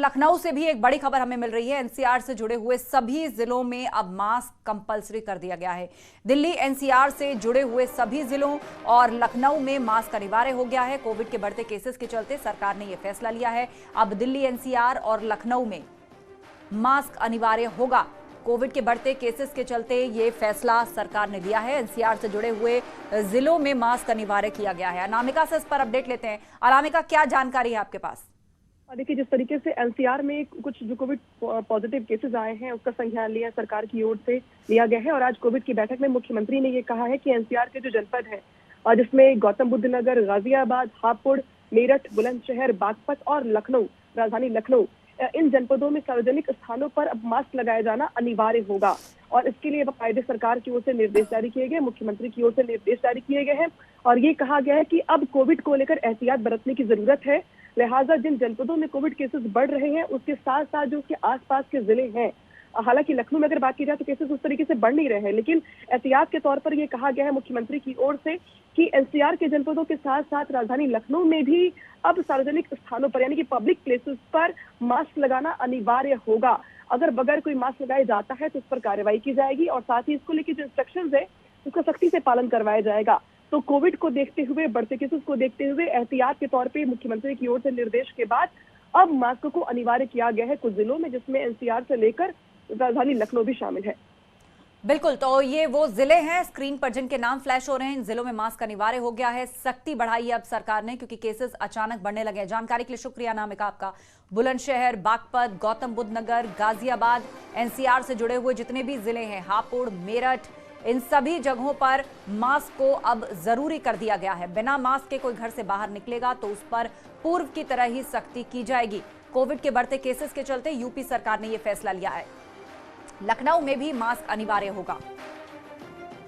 लखनऊ से भी एक बड़ी खबर हमें मिल रही है। एनसीआर से जुड़े हुए सभी जिलों में अब मास्क कंपलसरी कर दिया गया है। दिल्ली एनसीआर से जुड़े हुए सभी जिलों और लखनऊ में मास्क अनिवार्य हो गया है। कोविड के बढ़ते केसेस के चलते सरकार ने यह फैसला लिया है। अब दिल्ली एनसीआर और लखनऊ में मास्क अनिवार्य होगा। कोविड के बढ़ते केसेस के चलते ये फैसला सरकार ने लिया है। एनसीआर से जुड़े हुए जिलों में मास्क अनिवार्य किया गया है। अनामिका से इस पर अपडेट लेते हैं। अनामिका, क्या जानकारी है आपके पास? देखिए, जिस तरीके से एनसीआर में कुछ जो कोविड पॉजिटिव केसेस आए हैं उसका संज्ञान लिया सरकार की ओर से लिया गया है। और आज कोविड की बैठक में मुख्यमंत्री ने ये कहा है कि एनसीआर के जो जनपद है और जिसमें गौतम बुद्ध नगर, गाजियाबाद, हापुड़, मेरठ, बुलंदशहर, बागपत और लखनऊ, राजधानी लखनऊ, इन जनपदों में सार्वजनिक स्थानों पर अब मास्क लगाया जाना अनिवार्य होगा। और इसके लिए बाकायदे सरकार की ओर से निर्देश जारी किए गए, मुख्यमंत्री की ओर से निर्देश जारी किए गए हैं। और ये कहा गया है कि अब कोविड को लेकर एहतियात बरतने की जरूरत है। लिहाजा जिन जनपदों में कोविड केसेस बढ़ रहे हैं उसके साथ साथ जो उसके आसपास के जिले हैं, हालांकि लखनऊ में अगर बात की जाए तो केसेस उस तरीके से बढ़ नहीं रहे हैं, लेकिन एहतियात के तौर पर यह कहा गया है मुख्यमंत्री की ओर से कि एनसीआर के जनपदों के साथ साथ राजधानी लखनऊ में भी अब सार्वजनिक स्थानों पर यानी कि पब्लिक प्लेसेस पर मास्क लगाना अनिवार्य होगा। अगर बगैर कोई मास्क लगाया जाता है तो उस पर कार्रवाई की जाएगी और साथ ही इसको लेकर जो इंस्ट्रक्शंस है उसका सख्ती से पालन करवाया जाएगा। तो कोविड को देखते हुए, बढ़ते केसेस को देखते हुए एहतियात के तौर पे मुख्यमंत्री की ओर से निर्देश के बाद अब मास्क को अनिवार्य किया गया है कुछ जिलों में, जिसमें एनसीआर से लेकर राजधानी लखनऊ भी शामिल है। बिल्कुल, तो ये वो जिले हैं स्क्रीन पर जिनके नाम फ्लैश हो रहे हैं। इन जिलों में मास्क अनिवार्य हो गया है। सख्ती बढ़ाई है अब सरकार ने क्योंकि केसेस अचानक बढ़ने लगे हैं। जानकारी के लिए शुक्रिया अनामिका आपका। बुलंदशहर, बागपत, गौतम बुद्ध नगर, गाजियाबाद, एनसीआर से जुड़े हुए जितने भी जिले हैं, हापुड़, मेरठ, इन सभी जगहों पर मास्क को अब जरूरी कर दिया गया है। बिना मास्क के कोई घर से बाहर निकलेगा तो उस पर पूर्व की तरह ही सख्ती की जाएगी। कोविड के बढ़ते केसेस के चलते यूपी सरकार ने यह फैसला लिया है। लखनऊ में भी मास्क अनिवार्य होगा।